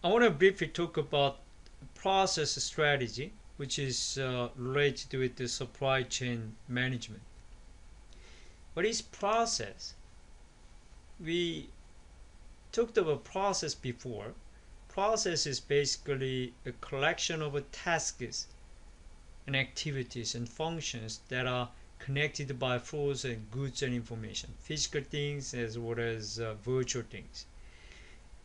I want to briefly talk about process strategy, which is related with the supply chain management. What is process? We talked about process before. Process is basically a collection of tasks and activities and functions that are connected by flows and goods and information, physical things as well as virtual things.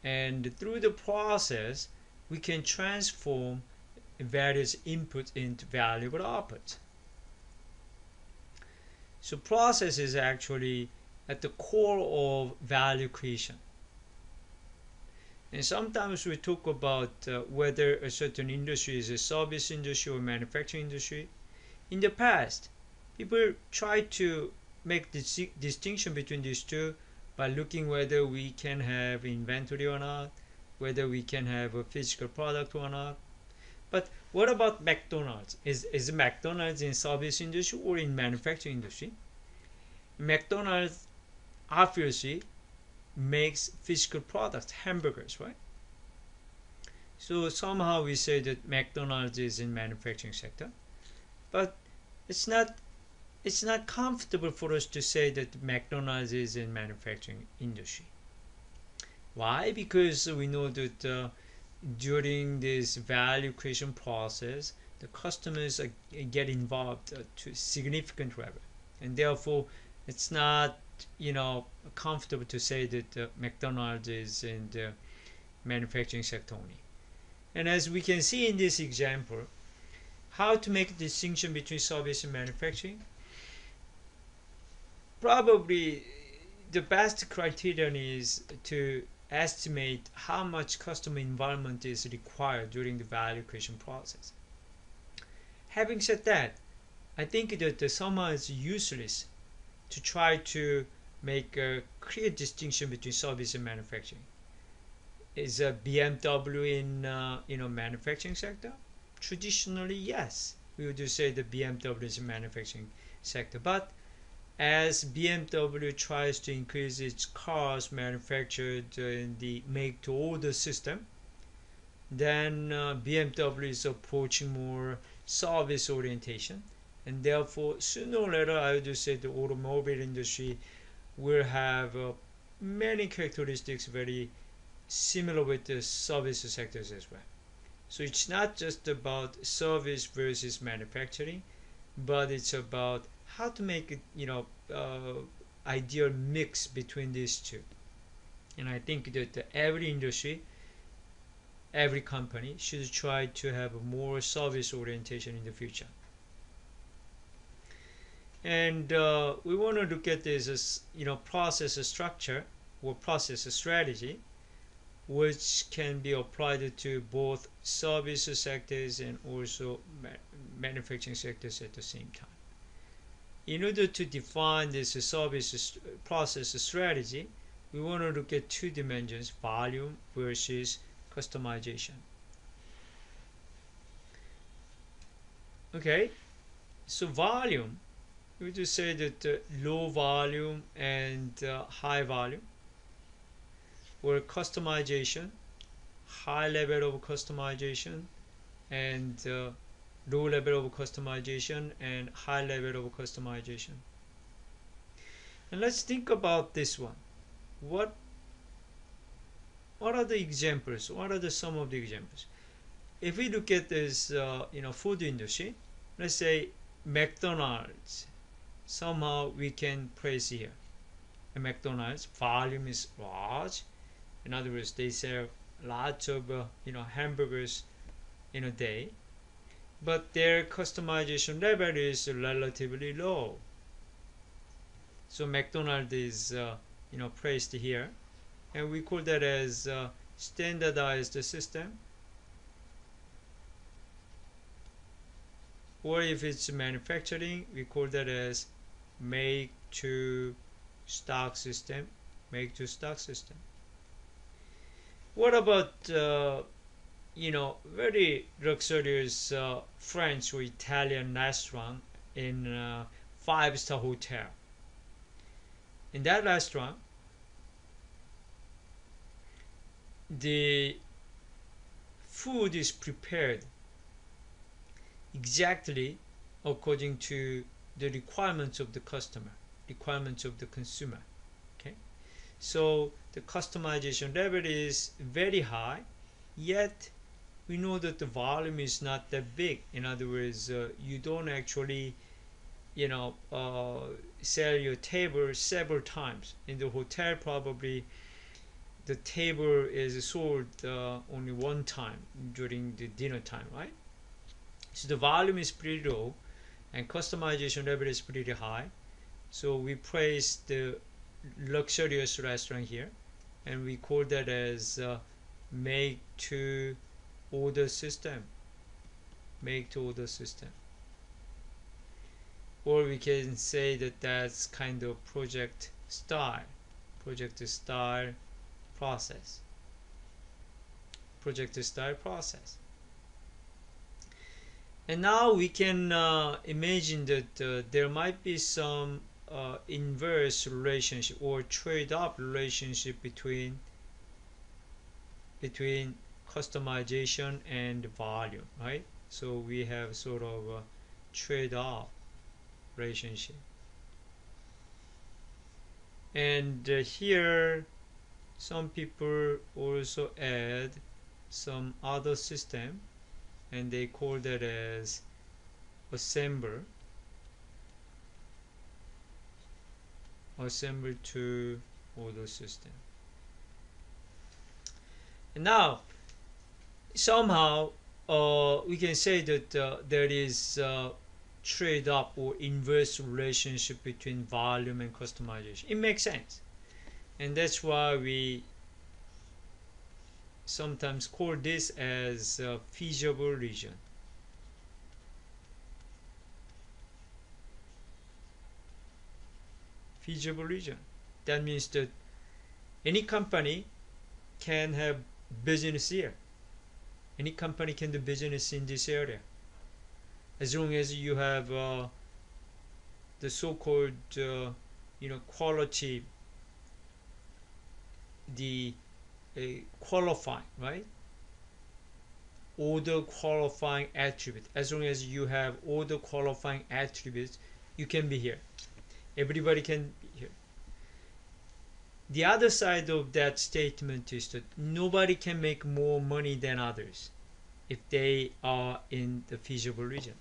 And through the process, we can transform various inputs into valuable outputs. So process is actually at the core of value creation. And sometimes we talk about whether a certain industry is a service industry or manufacturing industry. In the past, people tried to make the distinction between these two by looking whether we can have inventory or not, whether we can have a physical product or not. But what about McDonald's? Is McDonald's in service industry or in manufacturing industry? McDonald's obviously makes physical products, hamburgers, right? So somehow we say that McDonald's is in manufacturing sector, but it's not it's not comfortable for us to say that McDonald's is in manufacturing industry. Why? Because we know that during this value creation process, the customers get involved to significant level, and therefore it's not comfortable to say that McDonald's is in the manufacturing sector only. And as we can see in this example, how to make a distinction between service and manufacturing? Probably the best criterion is to estimate how much customer involvement is required during the value creation process. Having said that, I think that somehow it's useless to try to make a clear distinction between service and manufacturing. Is a BMW in manufacturing sector? Traditionally, yes, we would say that BMW is a manufacturing sector, but as BMW tries to increase its cars manufactured in the make to order system, then BMW is approaching more service orientation, and therefore sooner or later I would say the automobile industry will have many characteristics very similar with the service sectors as well. So it's not just about service versus manufacturing, but it's about how to make it ideal mix between these two. And I think that every industry, every company should try to have a more service orientation in the future. And we want to look at this as process structure or process strategy, which can be applied to both service sectors and also manufacturing sectors at the same time. In order to define this service process strategy, we want to look at two dimensions: volume versus customization. Okay, so volume, we just say that low volume and high volume, or customization, high level of customization and low level of customization and high level of customization. And let's think about this one. What are the examples? What are some of the examples? If we look at this food industry, let's say McDonald's, somehow we can place here a McDonald's volume is large. In other words, they sell lots of hamburgers in a day, but their customization level is relatively low. So McDonald's is placed here, and we call that as standardized system. Or if it's manufacturing, we call that as make to stock system. Make to stock system. What about very luxurious French or Italian restaurant in a five-star hotel? In that restaurant, the food is prepared exactly according to the requirements of the customer, requirements of the consumer. Okay, so the customization level is very high, yet we know that the volume is not that big. In other words, you don't actually sell your table several times. In the hotel, probably the table is sold only one time during the dinner time, right? So the volume is pretty low and customization level is pretty high. So we place the luxurious restaurant here and we call that as make to order system. Make to order system. Or we can say that that's kind of project style process. Project style process. And now we can imagine that there might be some inverse relationship or trade-off relationship between customization and volume, right? So we have sort of a trade-off relationship. And here some people also add some other system and they call that as assemble to order system. And now somehow we can say that there is trade-off or inverse relationship between volume and customization. It makes sense, and that's why we sometimes call this as feasible region. Feasible region. That means that any company can have business here. Any company can do business in this area, as long as you have the so-called quality, the qualifying, right? Order qualifying attribute. As long as you have order qualifying attributes, you can be here. Everybody can be here. The other side of that statement is that nobody can make more money than others if they are in the feasible region.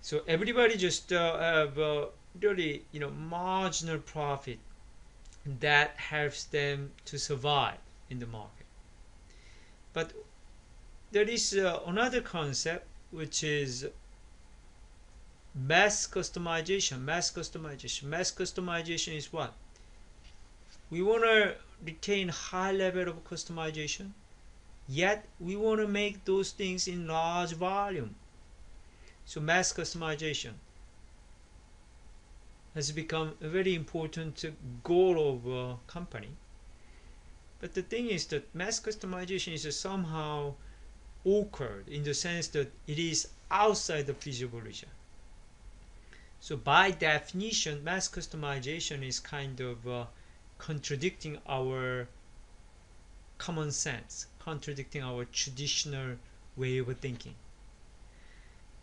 So everybody just have really marginal profit that helps them to survive in the market. But there is another concept which is mass customization. Mass customization is what? We want to retain high level of customization, yet we want to make those things in large volume. So mass customization has become a very important goal of a company. But the thing is that mass customization is somehow awkward in the sense that it is outside the feasible region. So by definition, mass customization is kind of contradicting our common sense, contradicting our traditional way of thinking.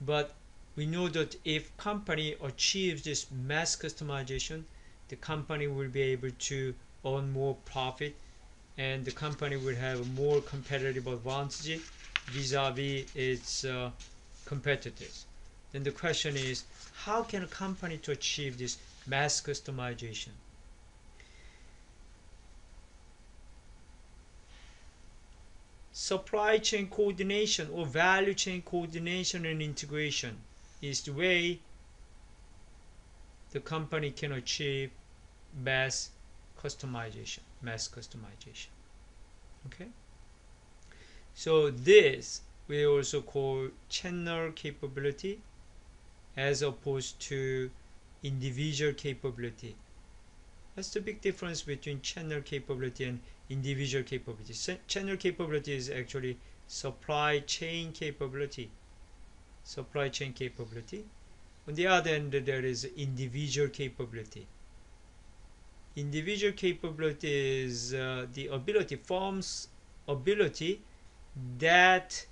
But we know that if company achieves this mass customization, the company will be able to earn more profit and the company will have more competitive advantage vis-a-vis its competitors. Then the question is, how can a company to achieve this mass customization? Supply chain coordination or value chain coordination and integration is the way the company can achieve mass customization. Okay, so this we also call channel capability as opposed to individual capability. That's the big difference between channel capability and individual capability. Channel capability is actually supply chain capability. On the other end, there is individual capability. Individual capability is the ability, firms ability that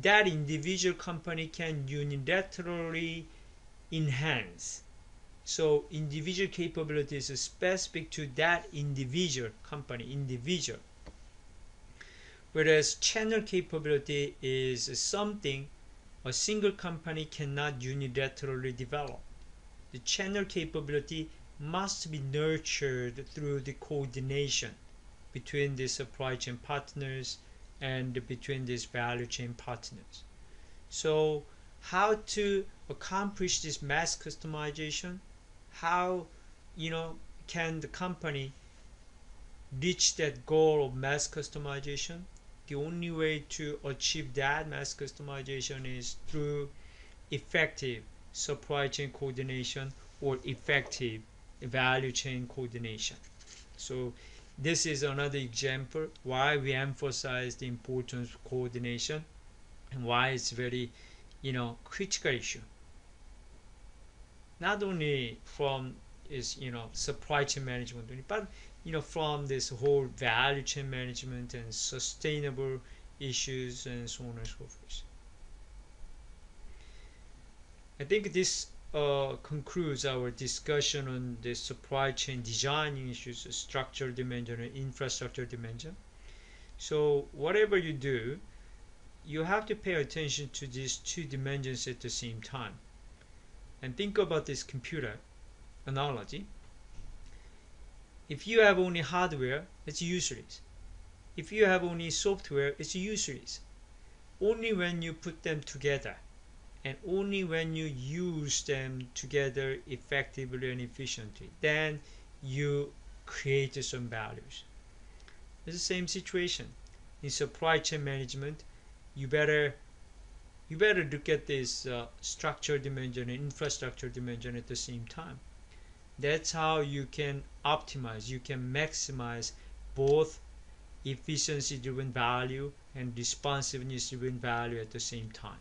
that individual company can unilaterally enhance. So individual capabilities is specific to that individual company, whereas channel capability is something a single company cannot unilaterally develop. The channel capability must be nurtured through the coordination between the supply chain partners and between these value chain partners. So how to accomplish this mass customization? How can the company reach that goal of mass customization? The only way to achieve that mass customization is through effective supply chain coordination or effective value chain coordination. So this is another example why we emphasize the importance of coordination and why it's very critical issue, not only from is supply chain management, but from this whole value chain management and sustainable issues and so on and so forth. I think this concludes our discussion on the supply chain designing issues, structural dimension and infrastructure dimension. So whatever you do, you have to pay attention to these two dimensions at the same time. And think about this computer analogy. If you have only hardware, it's useless. If you have only software, it's useless. Only when you put them together and only when you use them together effectively and efficiently, then you create some values. It's the same situation in supply chain management. You better look at this structure dimension and infrastructure dimension at the same time. That's how you can optimize, you can maximize both efficiency driven value and responsiveness driven value at the same time.